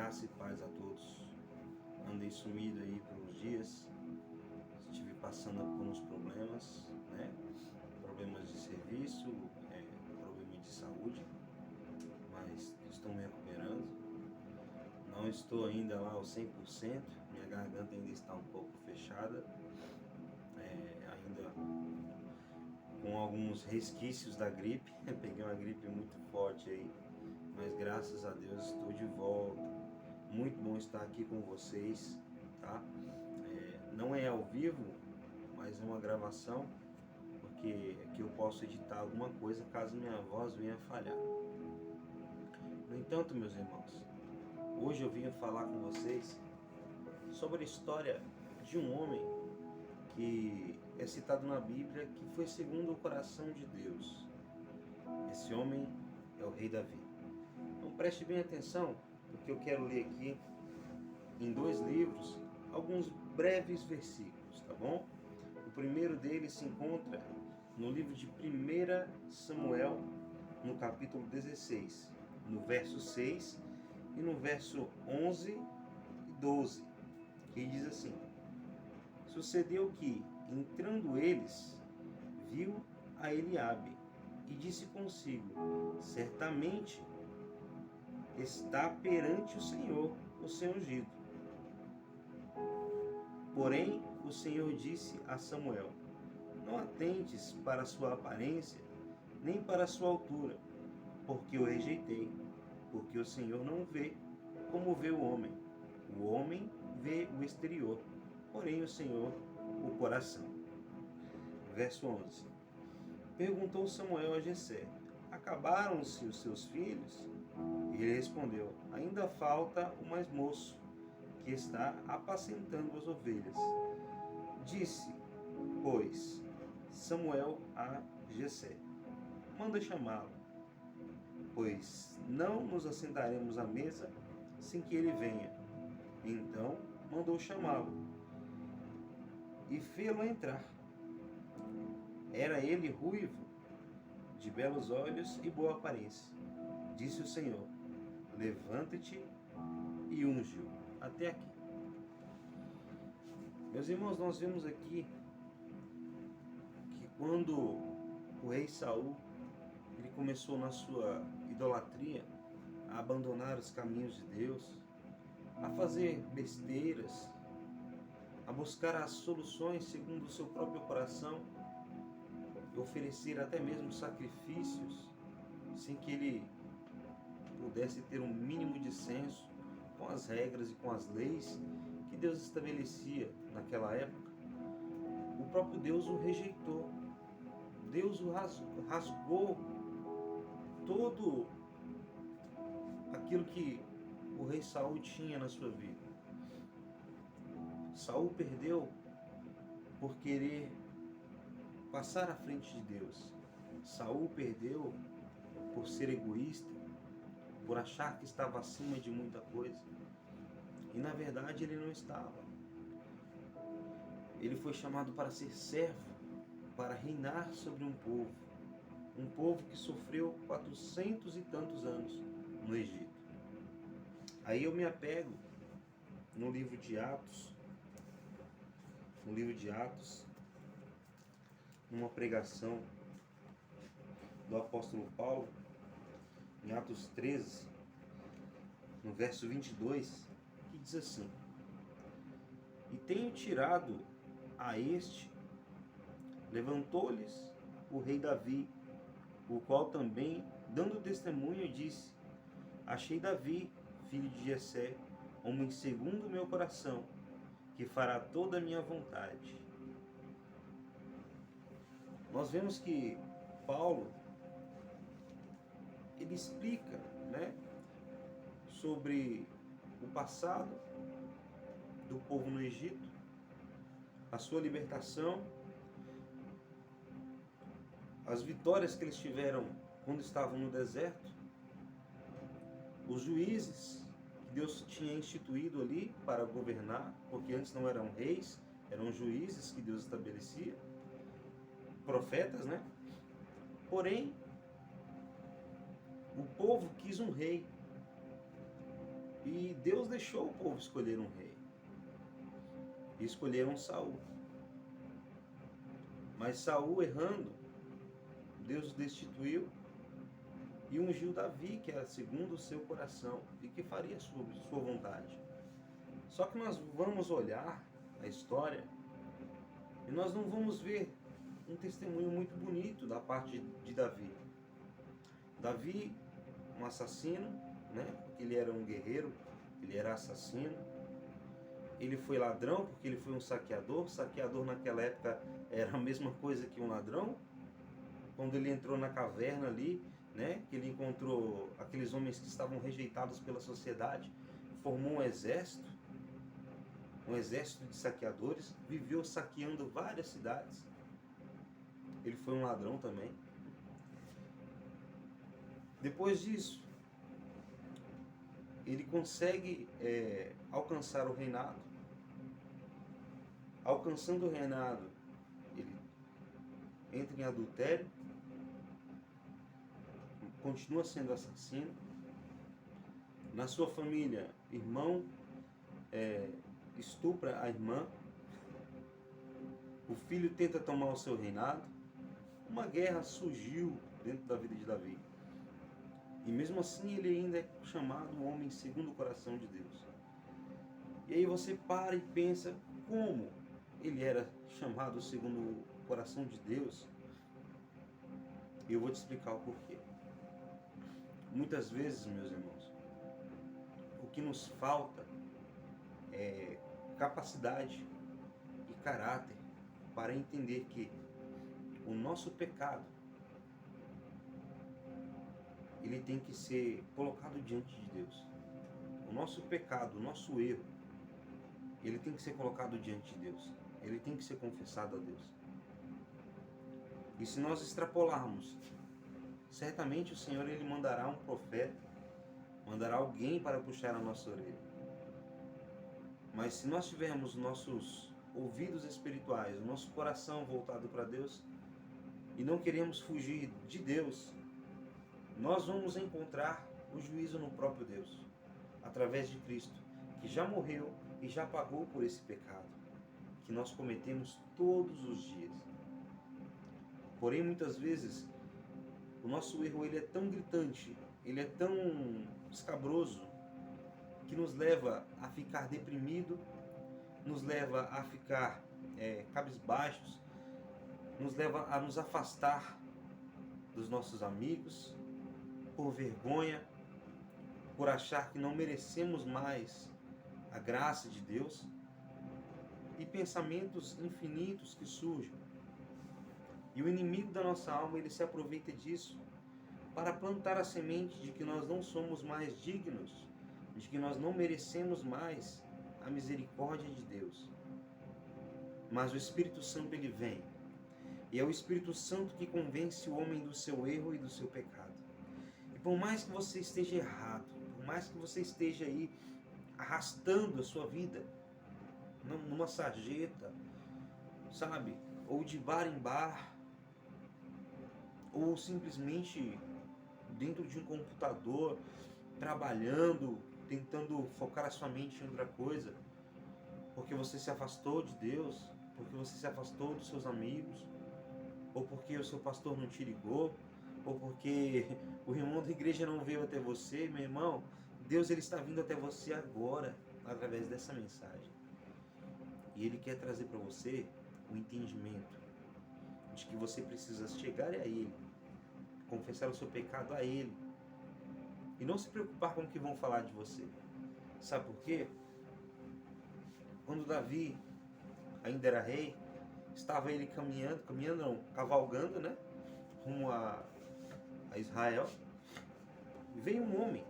Graça e paz a todos. Andei sumido aí por uns dias, estive passando por uns problemas, né? Problemas de serviço, problema de saúde, mas estou me recuperando. Não estou ainda lá aos 100%, minha garganta ainda está um pouco fechada, ainda com alguns resquícios da gripe. Peguei uma gripe muito forte aí, mas graças a Deus estou de volta. Muito bom estar aqui com vocês, tá? Não é ao vivo, mas é uma gravação, porque aqui eu posso editar alguma coisa caso minha voz venha a falhar. No entanto, meus irmãos, hoje eu vim falar com vocês sobre a história de um homem que é citado na Bíblia, que foi segundo o coração de Deus. Esse homem é o rei Davi. Então preste bem atenção, porque eu quero ler aqui em 2 livros alguns breves versículos, tá bom? O primeiro deles se encontra no livro de 1 Samuel, no capítulo 16, no verso 6 e no verso 11 e 12, que diz assim: Sucedeu que, entrando eles, viu a Eliabe e disse consigo: certamente está perante o Senhor o seu ungido. Porém, o Senhor disse a Samuel: não atentes para a sua aparência, nem para a sua altura, porque o rejeitei. Porque o Senhor não vê como vê o homem. O homem vê o exterior, porém o Senhor o coração. Verso 11. Perguntou Samuel a Jessé: acabaram-se os seus filhos? E ele respondeu: ainda falta o mais moço, que está apacentando as ovelhas. Disse, pois, Samuel a Jessé: manda chamá-lo, pois não nos assentaremos à mesa sem que ele venha. Então mandou chamá-lo e fê-lo entrar. Era ele ruivo, de belos olhos e boa aparência. Disse o Senhor: levanta-te e unge-o. Até aqui. Meus irmãos, nós vemos aqui que quando o rei Saul ele começou na sua idolatria, a abandonar os caminhos de Deus, a fazer besteiras, a buscar as soluções segundo o seu próprio coração, e oferecer até mesmo sacrifícios sem que ele pudesse ter um mínimo de senso com as regras e com as leis que Deus estabelecia naquela época, o próprio Deus o rejeitou. Deus o rasgou todo aquilo que o rei Saul tinha na sua vida. Saul perdeu por querer passar à frente de Deus. Saul perdeu por ser egoísta, por achar que estava acima de muita coisa. E na verdade ele não estava. Ele foi chamado para ser servo, para reinar sobre um povo que sofreu 400 e tantos anos no Egito. Aí eu me apego no livro de Atos, numa pregação do apóstolo Paulo, em Atos 13, no verso 22, que diz assim: e tenho tirado a este, levantou-lhes o rei Davi, o qual também, dando testemunho, disse: achei Davi, filho de Jessé, homem segundo o meu coração, que fará toda a minha vontade. Nós vemos que Paulo, ele explica, né, sobre o passado do povo no Egito, a sua libertação, as vitórias que eles tiveram quando estavam no deserto, os juízes que Deus tinha instituído ali para governar, porque antes não eram reis, eram juízes que Deus estabelecia, profetas, né? Porém, o povo quis um rei. E Deus deixou o povo escolher um rei. E escolheram Saul. Mas Saul, errando, Deus o destituiu e ungiu Davi, que era segundo o seu coração e que faria sua vontade. Só que nós vamos olhar a história e nós não vamos ver um testemunho muito bonito da parte de Davi. Davi, um assassino, né? Ele era um guerreiro, ele era assassino. Ele foi ladrão porque ele foi um saqueador. Saqueador naquela época era a mesma coisa que um ladrão. Quando ele entrou na caverna ali, né, que ele encontrou aqueles homens que estavam rejeitados pela sociedade, formou um exército de saqueadores, viveu saqueando várias cidades. Ele foi um ladrão também. Depois disso, ele consegue alcançar o reinado. Alcançando o reinado, ele entra em adultério, continua sendo assassino. Na sua família, irmão estupra a irmã. O filho tenta tomar o seu reinado. Uma guerra surgiu dentro da vida de Davi. E mesmo assim ele ainda é chamado um homem segundo o coração de Deus. E aí você para e pensa como ele era chamado segundo o coração de Deus. E eu vou te explicar o porquê. Muitas vezes, meus irmãos, o que nos falta é capacidade e caráter para entender que o nosso pecado ele tem que ser colocado diante de Deus. O nosso pecado, o nosso erro, ele tem que ser colocado diante de Deus. Ele tem que ser confessado a Deus. E se nós extrapolarmos, certamente o Senhor ele mandará um profeta, mandará alguém para puxar a nossa orelha. Mas se nós tivermos nossos ouvidos espirituais, o nosso coração voltado para Deus, e não queremos fugir de Deus, nós vamos encontrar o juízo no próprio Deus, através de Cristo, que já morreu e já pagou por esse pecado, que nós cometemos todos os dias. Porém, muitas vezes, o nosso erro ele é tão gritante, ele é tão escabroso, que nos leva a ficar deprimido, nos leva a ficar cabisbaixos, nos leva a nos afastar dos nossos amigos, por vergonha, por achar que não merecemos mais a graça de Deus, e pensamentos infinitos que surgem. E o inimigo da nossa alma, ele se aproveita disso para plantar a semente de que nós não somos mais dignos, de que nós não merecemos mais a misericórdia de Deus. Mas o Espírito Santo ele vem, e é o Espírito Santo que convence o homem do seu erro e do seu pecado. E por mais que você esteja errado, por mais que você esteja aí arrastando a sua vida numa sarjeta, sabe, ou de bar em bar, ou simplesmente dentro de um computador, trabalhando, tentando focar a sua mente em outra coisa, porque você se afastou de Deus, porque você se afastou dos seus amigos, ou porque o seu pastor não te ligou, ou porque o irmão da igreja não veio até você. Meu irmão, Deus ele está vindo até você agora, através dessa mensagem. E Ele quer trazer para você o entendimento de que você precisa chegar a Ele, confessar o seu pecado a Ele, e não se preocupar com o que vão falar de você. Sabe por quê? Quando Davi ainda era rei, estava ele cavalgando, né, rumo a Israel, e veio um homem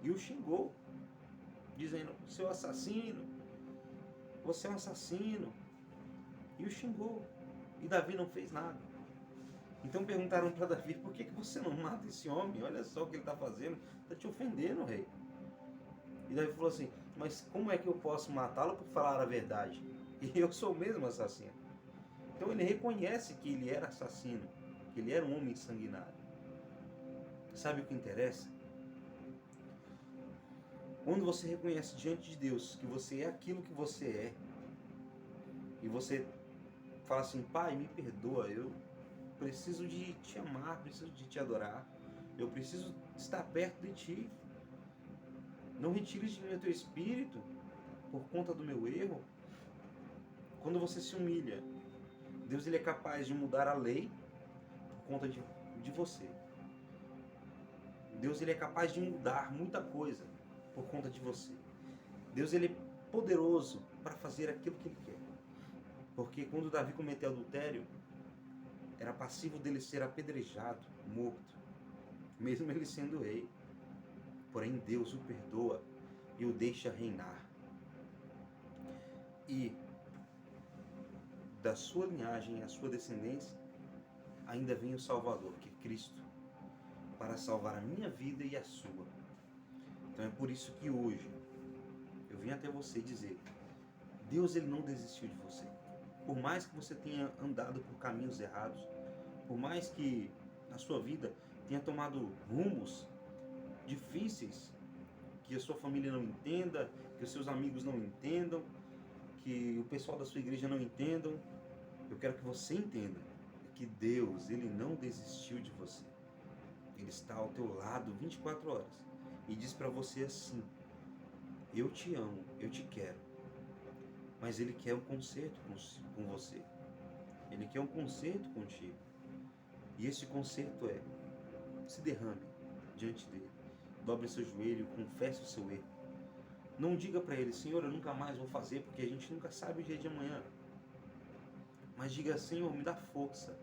e o xingou, dizendo: seu assassino, você é um assassino, e o xingou, e Davi não fez nada. Então perguntaram para Davi: por que você não mata esse homem? Olha só o que ele está fazendo, está te ofendendo, rei. E Davi falou assim: mas como é que eu posso matá-lo por falar a verdade? E eu sou o mesmo assassino. Então ele reconhece que ele era assassino, que ele era um homem sanguinário. Sabe o que interessa? Quando você reconhece diante de Deus que você é aquilo que você é, e você fala assim, Pai, me perdoa, eu preciso de te amar, preciso de te adorar, eu preciso estar perto de ti. Não retires de mim o teu espírito por conta do meu erro. Quando você se humilha, Deus ele é capaz de mudar a lei por conta de você. Deus ele é capaz de mudar muita coisa por conta de você. Deus ele é poderoso para fazer aquilo que ele quer. Porque quando Davi cometeu adultério, era passivo dele ser apedrejado, morto, mesmo ele sendo rei. Porém Deus o perdoa e o deixa reinar. E da sua linhagem, a sua descendência, ainda vem o Salvador, que é Cristo, para salvar a minha vida e a sua. Então é por isso que hoje eu vim até você dizer, Deus ele não desistiu de você. Por mais que você tenha andado por caminhos errados, por mais que a sua vida tenha tomado rumos difíceis, que a sua família não entenda, que os seus amigos não entendam, que o pessoal da sua igreja não entendam, eu quero que você entenda que Deus, ele não desistiu de você. Ele está ao teu lado 24 horas e diz para você assim, eu te amo, eu te quero, mas ele quer um conserto com você. Ele quer um conserto contigo. E esse conserto é, se derrame diante dele, dobre seu joelho, confesse o seu erro. Não diga para ele, Senhor, eu nunca mais vou fazer, porque a gente nunca sabe o dia de amanhã. Mas diga, Senhor, me dá força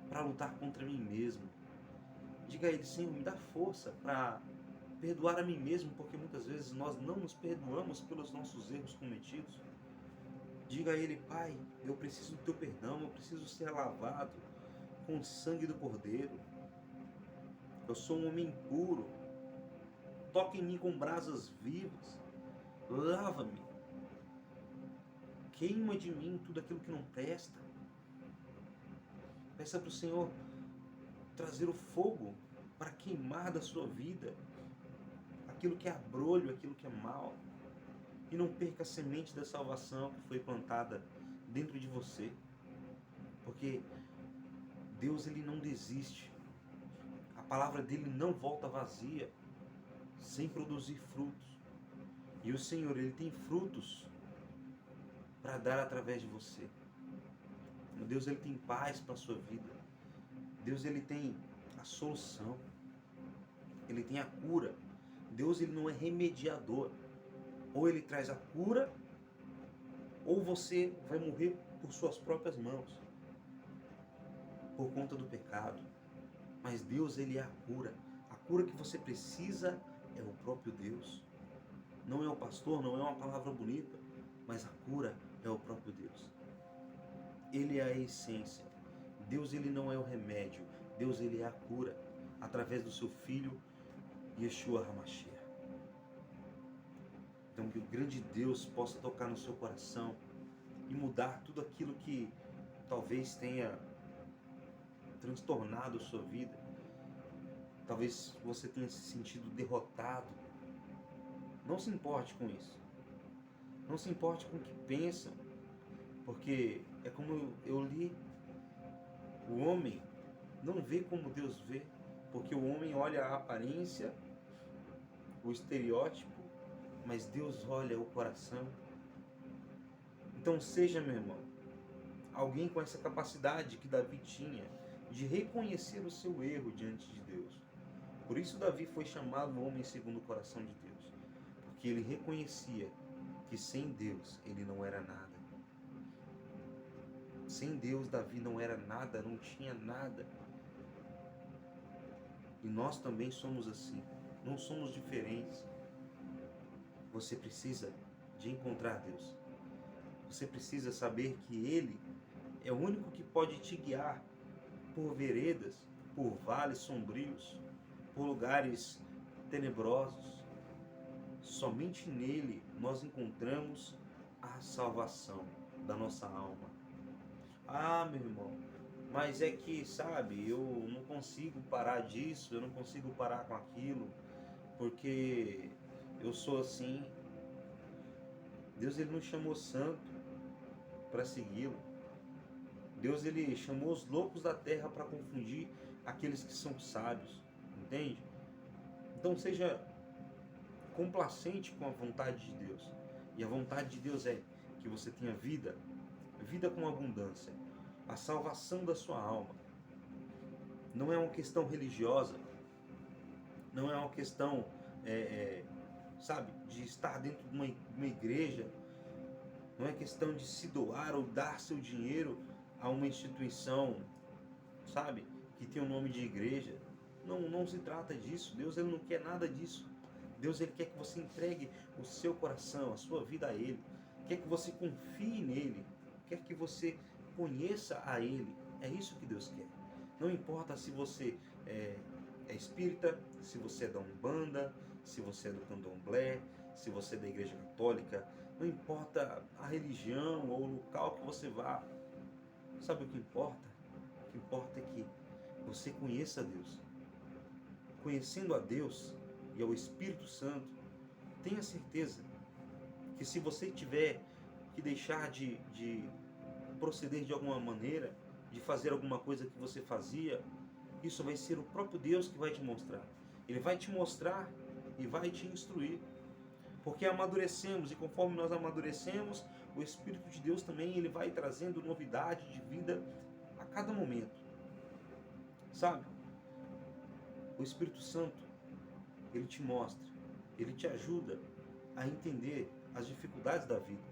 para lutar contra mim mesmo. Diga a ele, Senhor, me dá força para perdoar a mim mesmo, porque muitas vezes nós não nos perdoamos pelos nossos erros cometidos. Diga a ele, Pai, eu preciso do teu perdão, eu preciso ser lavado com o sangue do Cordeiro. Eu sou um homem impuro. Toque em mim com brasas vivas. Lava-me. Queima de mim tudo aquilo que não presta. Peça para o Senhor trazer o fogo para queimar da sua vida aquilo que é abrolho, aquilo que é mal. E não perca a semente da salvação que foi plantada dentro de você. Porque Deus ele não desiste. A palavra dele não volta vazia, sem produzir frutos. E o Senhor, ele tem frutos para dar através de você. Deus, ele tem paz para a sua vida. Deus, ele tem a solução. Ele tem a cura. Deus, ele não é remediador. Ou ele traz a cura, ou você vai morrer por suas próprias mãos, por conta do pecado. Mas Deus, ele é a cura. A cura que você precisa é o próprio Deus. Não é o pastor, não é uma palavra bonita, mas a cura é o próprio Deus. Ele é a essência. Deus, ele não é o remédio. Deus, ele é a cura, através do seu Filho, Yeshua HaMashiach. Então, que o grande Deus possa tocar no seu coração e mudar tudo aquilo que talvez tenha transtornado a sua vida. Talvez você tenha se sentido derrotado. Não se importe com isso. Não se importe com o que pensam. Porque é como eu li, o homem não vê como Deus vê. Porque o homem olha a aparência, o estereótipo, mas Deus olha o coração. Então seja, meu irmão, alguém com essa capacidade que Davi tinha de reconhecer o seu erro diante de Deus. Por isso Davi foi chamado homem segundo o coração de Deus, porque ele reconhecia que sem Deus ele não era nada. Sem Deus Davi não era nada, não tinha nada. E nós também somos assim, não somos diferentes. Você precisa de encontrar Deus. Você precisa saber que Ele é o único que pode te guiar por veredas, por vales sombrios, por lugares tenebrosos. Somente nele nós encontramos a salvação da nossa alma. Ah, meu irmão, mas é que, sabe, eu não consigo parar disso, eu não consigo parar com aquilo, porque eu sou assim. Deus, ele não chamou santo para segui-lo. Deus, ele chamou os loucos da terra para confundir aqueles que são sábios, entende? Então seja complacente com a vontade de Deus. E a vontade de Deus é que você tenha vida, vida com abundância, a salvação da sua alma. Não é uma questão religiosa, não é uma questão, sabe, de estar dentro de uma igreja, não é questão de se doar ou dar seu dinheiro a uma instituição, sabe, que tem o nome de igreja. Não se trata disso. Deus, ele não quer nada disso. Deus, ele quer que você entregue o seu coração, a sua vida a Ele. Quer que você confie nele. Quer que você conheça a Ele. É isso que Deus quer. Não importa se você é espírita, se você é da Umbanda, se você é do Candomblé, se você é da Igreja Católica. Não importa a religião ou o local que você vá. Sabe o que importa? O que importa é que você conheça a Deus. Conhecendo a Deus e ao Espírito Santo, tenha certeza que se você tiver que deixar de proceder de alguma maneira, de fazer alguma coisa que você fazia, isso vai ser o próprio Deus que vai te mostrar. Ele vai te mostrar e vai te instruir. Porque amadurecemos, e conforme nós amadurecemos, o Espírito de Deus também, ele vai trazendo novidade de vida a cada momento. Sabe? O Espírito Santo, ele te mostra, ele te ajuda a entender as dificuldades da vida,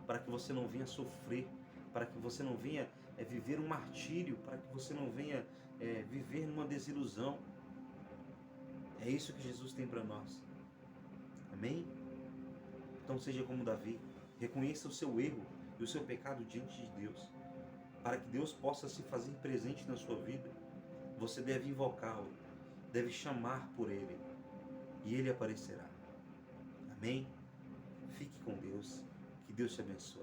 para que você não venha sofrer, para que você não venha viver um martírio, para que você não venha viver numa desilusão. É isso que Jesus tem para nós. Amém? Então seja como Davi, reconheça o seu erro e o seu pecado diante de Deus, para que Deus possa se fazer presente na sua vida. Você deve invocá-lo, deve chamar por Ele, e Ele aparecerá. Amém? Fique com Deus, que Deus te abençoe.